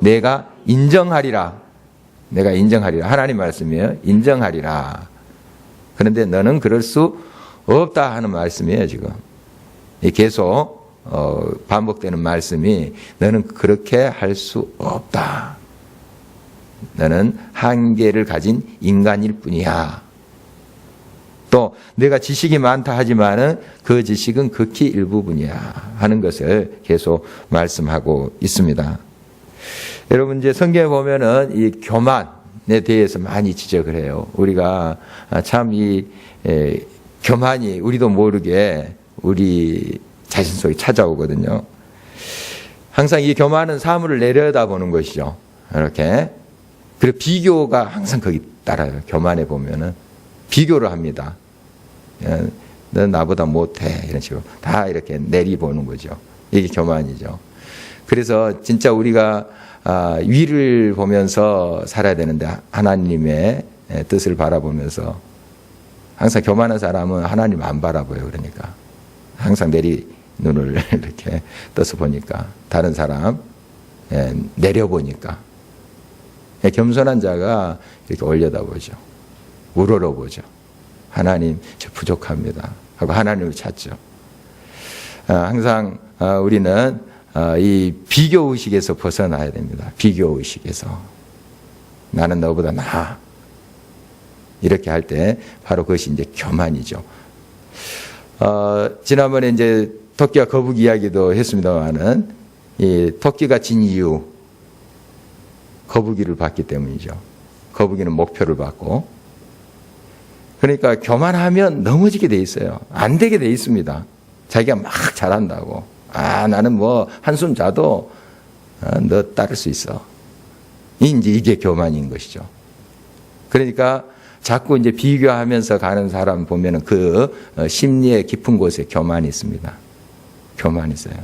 내가 인정하리라. 내가 인정하리라. 하나님 말씀이에요. 인정하리라. 그런데 너는 그럴 수 없다 하는 말씀이에요, 지금. 계속 반복되는 말씀이 너는 그렇게 할 수 없다. 너는 한계를 가진 인간일 뿐이야. 또 내가 지식이 많다 하지만은 그 지식은 극히 일부분이야 하는 것을 계속 말씀하고 있습니다. 여러분 이제 성경에 보면은 이 교만에 대해서 많이 지적을 해요. 우리가 참 이 교만이 우리도 모르게 우리 자신 속에 찾아오거든요. 항상 이 교만은 사물을 내려다보는 것이죠. 이렇게. 그리고 비교가 항상 거기 따라요. 교만에 보면은 비교를 합니다. 넌 나보다 못해 이런 식으로 다 이렇게 내리보는 거죠. 이게 교만이죠. 그래서 진짜 우리가 위를 보면서 살아야 되는데 하나님의 뜻을 바라보면서 항상 교만한 사람은 하나님 안 바라보여요. 그러니까 항상 눈을 이렇게 떠서 보니까 다른 사람 내려보니까 겸손한 자가 이렇게 올려다보죠. 우러러보죠. 하나님 저 부족합니다 하고 하나님을 찾죠. 항상 우리는 이 비교의식에서 벗어나야 됩니다. 비교의식에서. 나는 너보다 나아. 이렇게 할 때 바로 그것이 이제 교만이죠. 지난번에 이제 토끼와 거북이 이야기도 했습니다만은 이 토끼가 진 이유 거북이를 봤기 때문이죠. 거북이는 목표를 봤고 그러니까 교만하면 넘어지게 돼 있어요. 안 되게 돼 있습니다. 자기가 막 잘한다고. 나는 뭐 한숨 자도 너 따를 수 있어. 이제 이게 교만인 것이죠. 그러니까 자꾸 이제 비교하면서 가는 사람 보면은 그 심리의 깊은 곳에 교만이 있습니다. 교만이 있어요.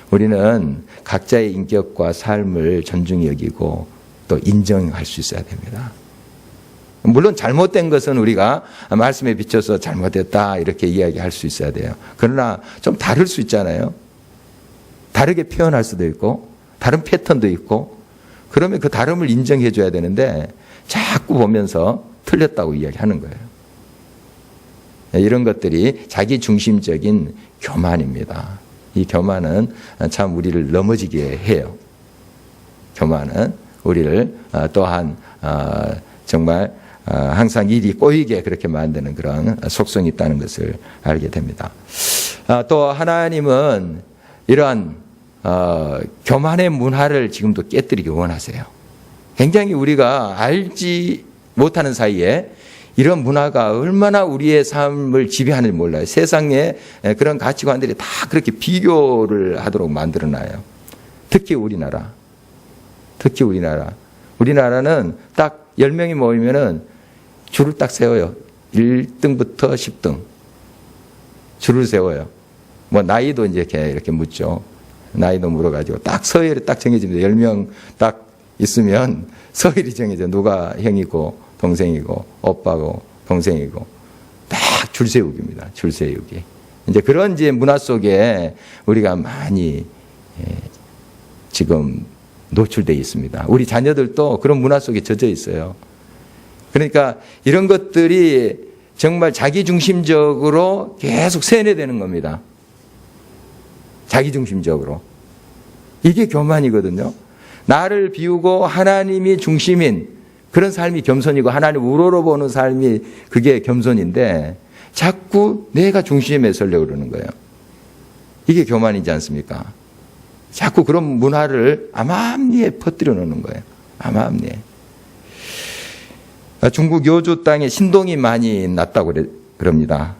우리는 각자의 인격과 삶을 존중히 여기고 또 인정할 수 있어야 됩니다. 물론 잘못된 것은 우리가 말씀에 비춰서 잘못됐다 이렇게 이야기할 수 있어야 돼요. 그러나 좀 다를 수 있잖아요. 다르게 표현할 수도 있고 다른 패턴도 있고 그러면 그 다름을 인정해 줘야 되는데 자꾸 보면서 틀렸다고 이야기하는 거예요. 이런 것들이 자기중심적인 교만입니다. 이 교만은 참 우리를 넘어지게 해요. 교만은 우리를 또한 정말 항상 일이 꼬이게 그렇게 만드는 그런 속성이 있다는 것을 알게 됩니다. 또 하나님은 이러한 교만의 문화를 지금도 깨뜨리기 원하세요. 굉장히 우리가 알지 못하는 사이에 이런 문화가 얼마나 우리의 삶을 지배하는지 몰라요. 세상에 그런 가치관들이 다 그렇게 비교를 하도록 만들어놔요. 특히 우리나라. 우리나라는 딱 10명이 모이면은 줄을 딱 세워요. 1등부터 10등. 줄을 세워요. 뭐 나이도 이제 이렇게 묻죠. 나이도 물어가지고 딱 서열이 딱 정해집니다. 10명 딱 있으면 서열이 정해져. 누가 형이고 동생이고 오빠고 동생이고 딱 줄 세우기입니다. 줄 세우기. 이제 그런 이제 문화 속에 우리가 많이 지금 노출되어 있습니다. 우리 자녀들도 그런 문화 속에 젖어 있어요. 그러니까 이런 것들이 정말 자기중심적으로 계속 세뇌되는 겁니다. 자기중심적으로. 이게 교만이거든요. 나를 비우고 하나님이 중심인 그런 삶이 겸손이고 하나님 우러러보는 삶이 그게 겸손인데 자꾸 내가 중심에 서려고 그러는 거예요. 이게 교만이지 않습니까? 자꾸 그런 문화를 암암리에 퍼뜨려 놓는 거예요. 암암리에. 중국 요조 땅에 신동이 많이 났다고 그럽니다.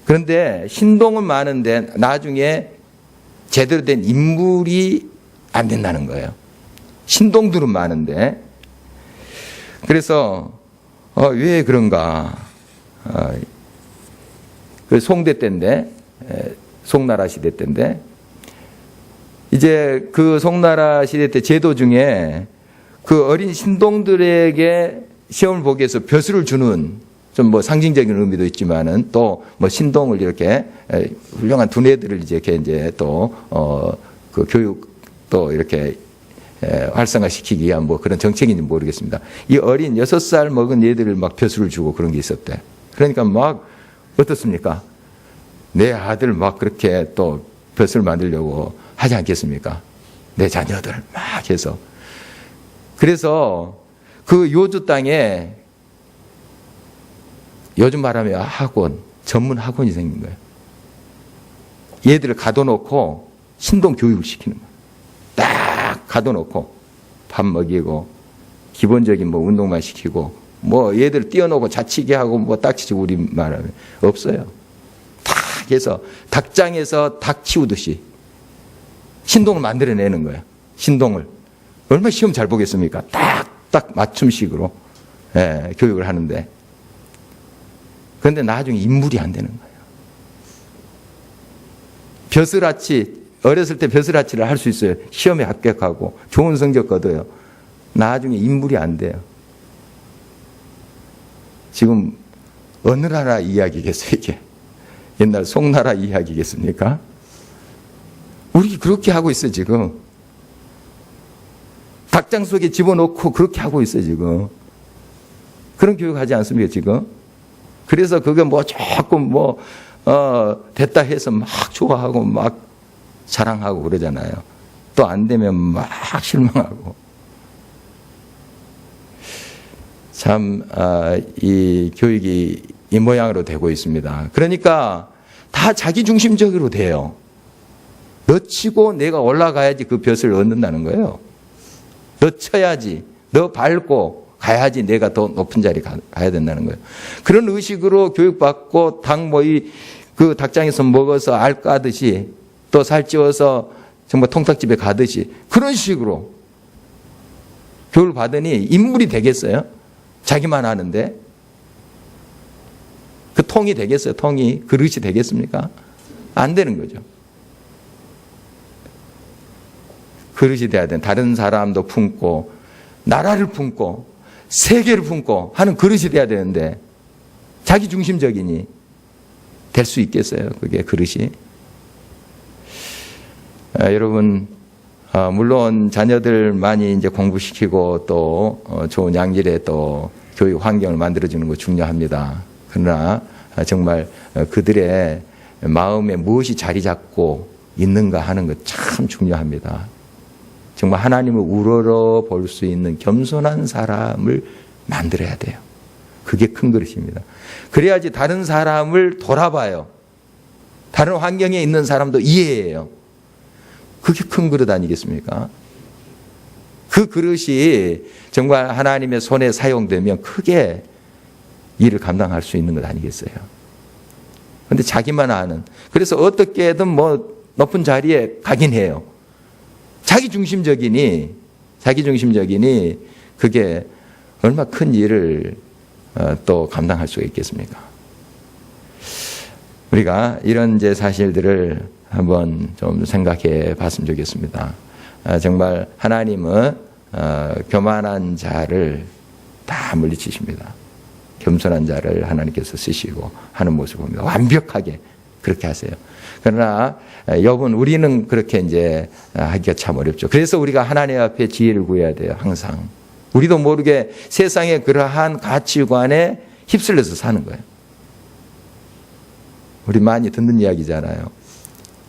그런데 신동은 많은데 나중에 제대로 된 인물이 안 된다는 거예요. 신동들은 많은데. 그래서 왜 그런가. 그 송대 때인데 송나라 시대 때인데 이제 그 송나라 시대 때 제도 중에 그 어린 신동들에게 시험을 보기 위해서 벼슬을 주는 좀 뭐 상징적인 의미도 있지만은 또 뭐 신동을 이렇게 훌륭한 두뇌들을 이제 또 그 교육도 이렇게 활성화시키기 위한 뭐 그런 정책인지 모르겠습니다. 이 어린 6살 먹은 얘들을 막 벼슬을 주고 그런 게 있었대. 그러니까 막 어떻습니까? 내 아들 막 그렇게 또 벼슬 만들려고 하지 않겠습니까? 내 자녀들 막 해서. 그래서 그 요주 땅에 요즘 말하면 학원, 전문 학원이 생긴 거예요. 얘들을 가둬놓고 신동 교육을 시키는 거예요. 딱 가둬놓고 밥 먹이고 기본적인 뭐 운동만 시키고 뭐 얘들 띄워놓고 자치기 하고 뭐 딱지치고 우리 말하면 없어요. 딱 해서 닭장에서 닭 키우듯이 신동을 만들어내는 거예요. 신동을. 얼마나 시험 잘 보겠습니까? 딱 맞춤식으로 교육을 하는데. 그런데 나중에 인물이 안 되는 거예요. 벼슬아치, 어렸을 때 벼슬아치를 할 수 있어요. 시험에 합격하고 좋은 성적 거둬요. 나중에 인물이 안 돼요. 지금 어느 나라 이야기겠어요, 이게? 옛날 송나라 이야기겠습니까? 우리 그렇게 하고 있어요, 지금. 닭장 속에 집어넣고 그렇게 하고 있어요, 지금. 그런 교육 하지 않습니까, 지금? 그래서 그게 뭐 조금 됐다 해서 막 좋아하고 막 자랑하고 그러잖아요. 또 안 되면 막 실망하고. 참, 이 교육이 이 모양으로 되고 있습니다. 그러니까 다 자기중심적으로 돼요. 너 치고 내가 올라가야지 그 벼슬을 얻는다는 거예요. 너 쳐야지, 너 밟고 가야지 내가 더 높은 자리 가야 된다는 거예요. 그런 의식으로 교육받고 그 닭장에서 먹어서 알 까듯이 또 살찌워서 정말 통닭집에 가듯이 그런 식으로 교육을 받으니 인물이 되겠어요? 자기만 하는데. 그 통이 되겠어요? 통이. 그릇이 되겠습니까? 안 되는 거죠. 그릇이 돼야 돼. 다른 사람도 품고 나라를 품고 세계를 품고 하는 그릇이 돼야 되는데 자기 중심적이니 될 수 있겠어요? 그게 그릇이. 여러분, 물론 자녀들 많이 이제 공부시키고 또 좋은 양질의 또 교육 환경을 만들어주는 거 중요합니다. 그러나 정말 그들의 마음에 무엇이 자리 잡고 있는가 하는 것 참 중요합니다. 정말 하나님을 우러러 볼 수 있는 겸손한 사람을 만들어야 돼요. 그게 큰 그릇입니다. 그래야지 다른 사람을 돌아봐요. 다른 환경에 있는 사람도 이해해요. 그게 큰 그릇 아니겠습니까? 그 그릇이 정말 하나님의 손에 사용되면 크게 일을 감당할 수 있는 것 아니겠어요? 그런데 자기만 아는. 그래서 어떻게든 뭐 높은 자리에 가긴 해요. 자기중심적이니 그게 얼마나 큰 일을 또 감당할 수가 있겠습니까? 우리가 이런 이제 사실들을 한번 좀 생각해 봤으면 좋겠습니다. 정말 하나님은 교만한 자를 다 물리치십니다. 겸손한 자를 하나님께서 쓰시고 하는 모습을 봅니다. 완벽하게 그렇게 하세요. 그러나 여러분, 우리는 그렇게 이제 하기가 참 어렵죠. 그래서 우리가 하나님 앞에 지혜를 구해야 돼요. 항상. 우리도 모르게 세상의 그러한 가치관에 휩쓸려서 사는 거예요. 우리 많이 듣는 이야기잖아요.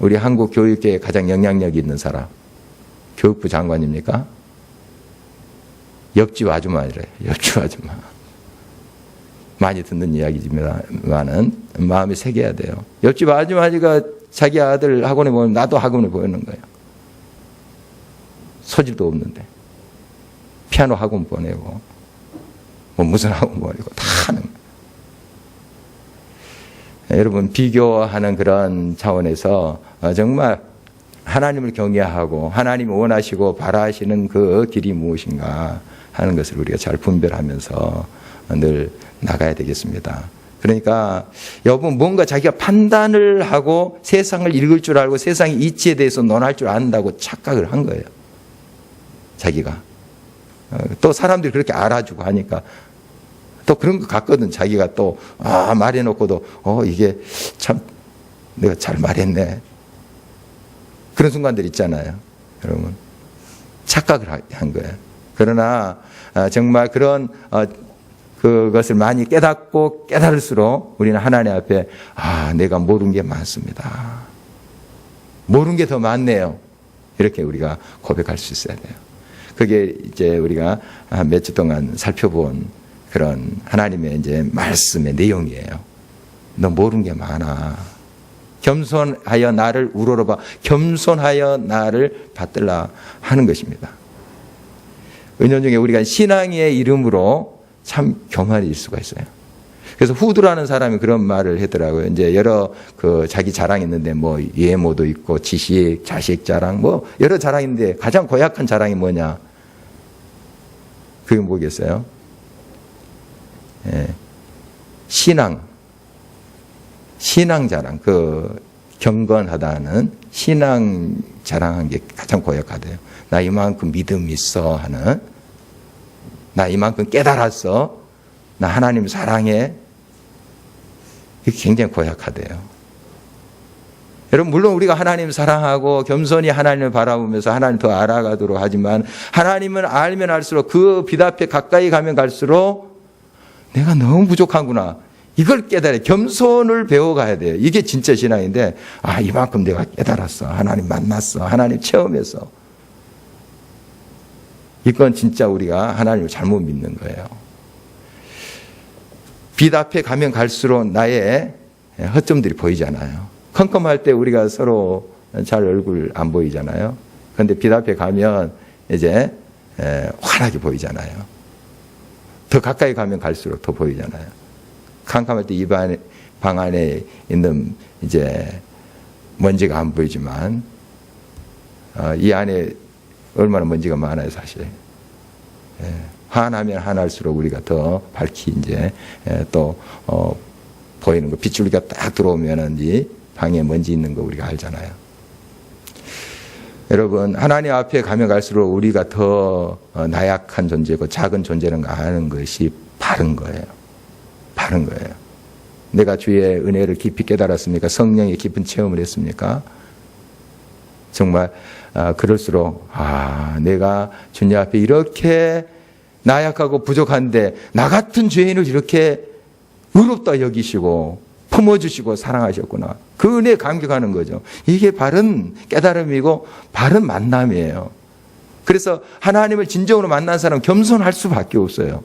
우리 한국 교육계에 가장 영향력 있는 사람, 교육부 장관입니까? 옆집 아줌마래요. 옆집 아줌마. 많이 듣는 이야기지만은 마음에 새겨야 돼요. 옆집 아줌마가 자기 아들 학원에 보면 나도 학원에 보내는 거예요. 소질도 없는데. 피아노 학원 보내고, 뭐 무슨 학원 보내고 다 하는 거예요. 여러분, 비교하는 그런 차원에서 정말 하나님을 경외하고 하나님이 원하시고 바라시는 그 길이 무엇인가 하는 것을 우리가 잘 분별하면서 늘 나가야 되겠습니다. 그러니까 여러분, 뭔가 자기가 판단을 하고 세상을 읽을 줄 알고 세상의 이치에 대해서 논할 줄 안다고 착각을 한 거예요. 자기가. 또 사람들이 그렇게 알아주고 하니까 또 그런 것 같거든. 자기가 또 말해놓고도 이게 참 내가 잘 말했네. 그런 순간들 있잖아요, 여러분. 착각을 한 거예요. 그러나 정말 그런 그것을 많이 깨닫고 깨달을수록 우리는 하나님 앞에 내가 모르는 게 많습니다. 모르는 게 더 많네요. 이렇게 우리가 고백할 수 있어야 돼요. 그게 이제 우리가 몇 주 동안 살펴본 그런 하나님의 이제 말씀의 내용이에요. 너 모르는 게 많아. 겸손하여 나를 우러러봐. 겸손하여 나를 받들라 하는 것입니다. 은연중에 우리가 신앙의 이름으로 참 교만일 수가 있어요. 그래서 후드라는 사람이 그런 말을 하더라고요. 이제 여러 자기 자랑이 있는데 뭐 예모도 있고 지식, 자식 자랑 뭐 여러 자랑이 있는데 가장 고약한 자랑이 뭐냐? 그게 뭐겠어요? 신앙 자랑, 경건하다는 신앙 자랑한 게 가장 고약하대요. 나 이만큼 믿음 있어 하는, 나 이만큼 깨달았어, 나 하나님 사랑해. 이게 굉장히 고약하대요. 여러분, 물론 우리가 하나님 사랑하고 겸손히 하나님을 바라보면서 하나님 더 알아가도록 하지만 하나님을 알면 알수록 그 빛 앞에 가까이 가면 갈수록 내가 너무 부족하구나. 이걸 깨달아야, 겸손을 배워가야 돼요. 이게 진짜 신앙인데, 이만큼 내가 깨달았어. 하나님 만났어. 하나님 체험했어. 이건 진짜 우리가 하나님을 잘못 믿는 거예요. 빛 앞에 가면 갈수록 나의 허점들이 보이잖아요. 컴컴할 때 우리가 서로 잘 얼굴 안 보이잖아요. 그런데 빛 앞에 가면 이제 환하게 보이잖아요. 더 가까이 가면 갈수록 더 보이잖아요. 캄캄할 때 이 방 안에 있는 이제 먼지가 안 보이지만 이 안에 얼마나 먼지가 많아요, 사실. 환하면 환할수록 우리가 더 밝히 이제 또 보이는 거, 빗줄기가 딱 들어오면은 이 방에 먼지 있는 거 우리가 알잖아요. 여러분, 하나님 앞에 가면 갈수록 우리가 더 나약한 존재고 작은 존재는 거 아는 것이 바른 거예요. 바른 거예요. 내가 주의 은혜를 깊이 깨달았습니까? 성령의 깊은 체험을 했습니까? 정말 그럴수록 내가 주님 앞에 이렇게 나약하고 부족한데 나 같은 죄인을 이렇게 의롭다 여기시고 품어주시고 사랑하셨구나. 그 은혜에 감격하는 거죠. 이게 바른 깨달음이고 바른 만남이에요. 그래서 하나님을 진정으로 만난 사람은 겸손할 수밖에 없어요.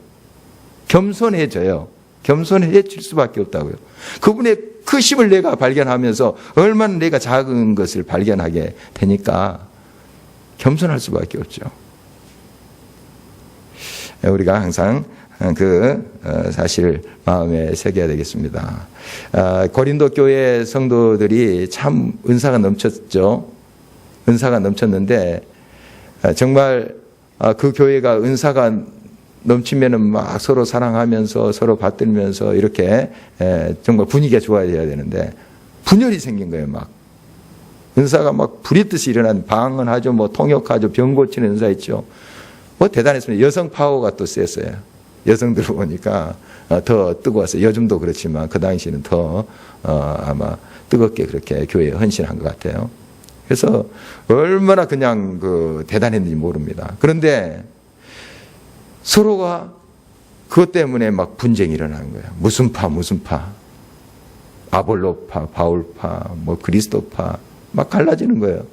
겸손해져요. 겸손해질 수밖에 없다고요. 그분의 크심을 내가 발견하면서 얼마나 내가 작은 것을 발견하게 되니까 겸손할 수밖에 없죠. 우리가 항상 사실을 마음에 새겨야 되겠습니다. 고린도 교회 성도들이 참 은사가 넘쳤죠. 은사가 넘쳤는데 정말 그 교회가 은사가 넘치면은 막 서로 사랑하면서 서로 받들면서 이렇게 정말 분위기가 좋아져야 되는데 분열이 생긴 거예요. 막 은사가 막 불이 듯이 일어난, 방언하죠, 뭐 통역하죠, 병 고치는 은사 있죠. 뭐 대단했습니다. 여성 파워가 또 셌어요. 여성들 보니까 더 뜨거웠어요. 요즘도 그렇지만 그 당시에는 더 아마 뜨겁게 그렇게 교회에 헌신한 것 같아요. 그래서 얼마나 그냥 대단했는지 모릅니다. 그런데 서로가 그것 때문에 막 분쟁이 일어나는 거예요. 무슨 파, 아볼로파, 바울파, 뭐 그리스도파, 막 갈라지는 거예요.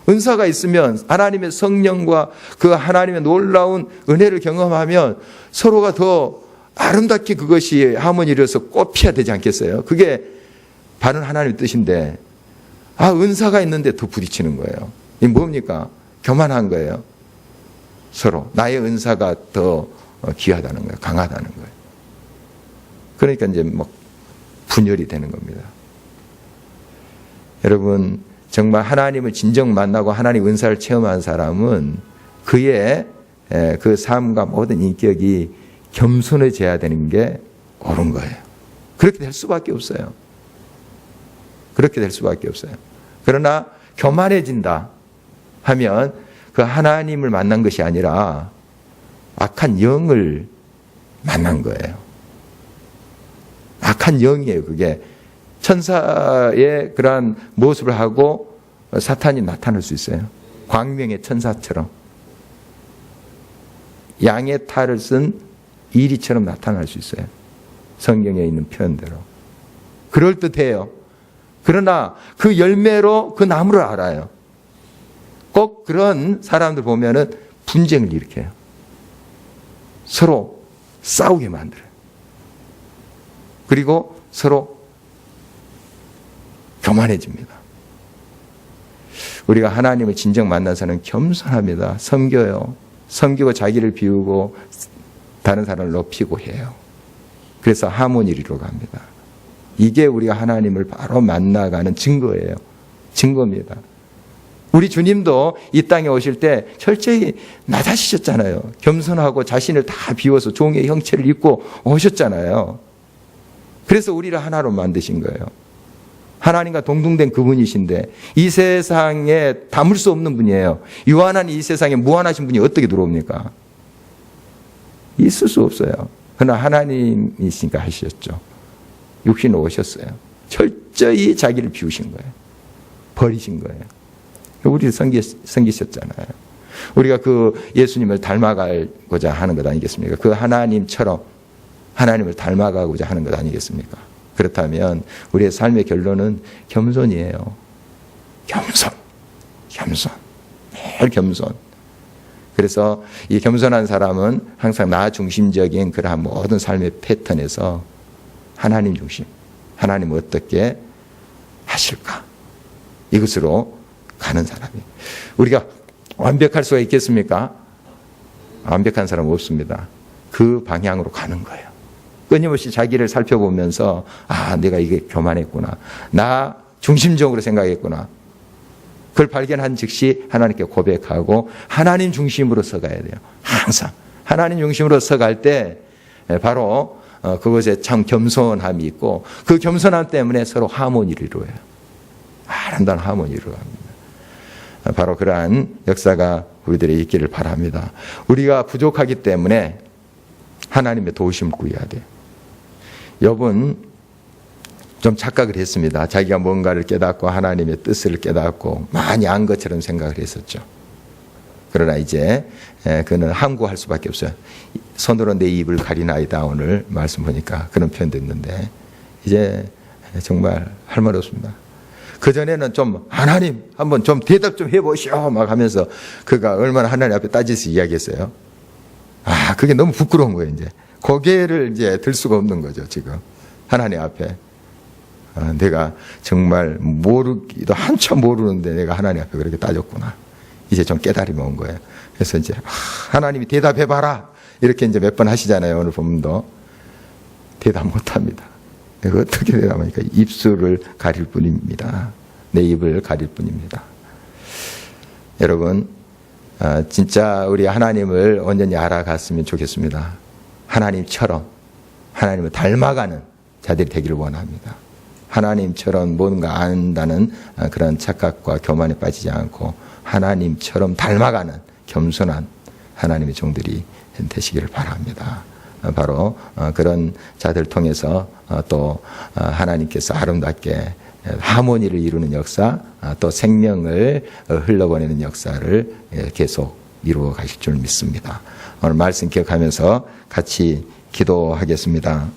은사가 있으면 하나님의 성령과 그 하나님의 놀라운 은혜를 경험하면 서로가 더 아름답게 그것이 하모니를 이뤄서 꽃피어야 되지 않겠어요? 그게 바른 하나님의 뜻인데, 은사가 있는데 더 부딪히는 거예요. 이게 뭡니까? 교만한 거예요. 서로 나의 은사가 더 귀하다는 거예요. 강하다는 거예요. 그러니까 이제 막 분열이 되는 겁니다. 여러분, 정말 하나님을 진정 만나고 하나님 은사를 체험한 사람은 그의 그 삶과 모든 인격이 겸손해져야 되는 게 옳은 거예요. 그렇게 될 수밖에 없어요. 그렇게 될 수밖에 없어요. 그러나 교만해진다 하면 그 하나님을 만난 것이 아니라 악한 영을 만난 거예요. 악한 영이에요. 그게 천사의 그러한 모습을 하고 사탄이 나타날 수 있어요. 광명의 천사처럼. 양의 탈을 쓴 이리처럼 나타날 수 있어요. 성경에 있는 표현대로. 그럴듯해요. 그러나 그 열매로 그 나무를 알아요. 꼭 그런 사람들 보면은 분쟁을 일으켜요. 서로 싸우게 만들어요. 그리고 서로 교만해집니다. 우리가 하나님을 진정 만나서는 겸손합니다. 섬겨요. 섬기고 자기를 비우고 다른 사람을 높이고 해요. 그래서 하모니를 이루어갑니다. 이게 우리가 하나님을 바로 만나가는 증거예요. 증거입니다. 우리 주님도 이 땅에 오실 때 철저히 낮아지셨잖아요. 겸손하고 자신을 다 비워서 종의 형체를 입고 오셨잖아요. 그래서 우리를 하나로 만드신 거예요. 하나님과 동등된 그분이신데 이 세상에 담을 수 없는 분이에요. 유한한 이 세상에 무한하신 분이 어떻게 들어옵니까? 있을 수 없어요. 그러나 하나님이시니까 하셨죠. 육신으로 오셨어요. 철저히 자기를 비우신 거예요. 버리신 거예요. 우리를 섬기셨잖아요. 우리가 그 예수님을 닮아가고자 하는 것 아니겠습니까? 그 하나님처럼 하나님을 닮아가고자 하는 것 아니겠습니까? 그렇다면 우리의 삶의 결론은 겸손이에요. 겸손. 매일 겸손. 그래서 이 겸손한 사람은 항상 나 중심적인 그러한 모든 삶의 패턴에서 하나님 중심, 하나님 어떻게 하실까? 이것으로 가는 사람이에요. 우리가 완벽할 수가 있겠습니까? 완벽한 사람은 없습니다. 그 방향으로 가는 거예요. 끊임없이 자기를 살펴보면서 내가 이게 교만했구나. 나 중심적으로 생각했구나. 그걸 발견한 즉시 하나님께 고백하고 하나님 중심으로 서가야 돼요. 항상. 하나님 중심으로 서갈 때 바로 그것에 참 겸손함이 있고 그 겸손함 때문에 서로 하모니를 이루어요. 아름다운 하모니를 이루어갑니다. 바로 그러한 역사가 우리들의 있기를 바랍니다. 우리가 부족하기 때문에 하나님의 도우심을 구해야 돼요. 욥은 좀 착각을 했습니다. 자기가 뭔가를 깨닫고 하나님의 뜻을 깨닫고 많이 안 것처럼 생각을 했었죠. 그러나 이제 그는 항구할 수밖에 없어요. 손으로 내 입을 가리나이다. 오늘 말씀 보니까 그런 표현도 있는데 이제 정말 할 말 없습니다. 그전에는 좀 하나님 한번 좀 대답 좀 해보시오 막 하면서 그가 얼마나 하나님 앞에 따지서 이야기했어요. 그게 너무 부끄러운 거예요. 이제 고개를 이제 들 수가 없는 거죠. 지금 하나님 앞에 내가 정말 모르기도 한참 모르는데 내가 하나님 앞에 그렇게 따졌구나. 이제 좀 깨달음이 온 거예요. 그래서 이제 하나님이 대답해봐라 이렇게 이제 몇 번 하시잖아요. 오늘 본문도 대답 못합니다. 내가 어떻게 대답하니까 입술을 가릴 뿐입니다. 내 입을 가릴 뿐입니다. 여러분 진짜 우리 하나님을 온전히 알아갔으면 좋겠습니다. 하나님처럼 하나님을 닮아가는 자들이 되기를 원합니다. 하나님처럼 뭔가 안다는 그런 착각과 교만에 빠지지 않고 하나님처럼 닮아가는 겸손한 하나님의 종들이 되시기를 바랍니다. 바로 그런 자들을 통해서 또 하나님께서 아름답게 하모니를 이루는 역사, 또 생명을 흘러보내는 역사를 계속 이루어 가실 줄 믿습니다. 오늘 말씀 기억하면서 같이 기도하겠습니다.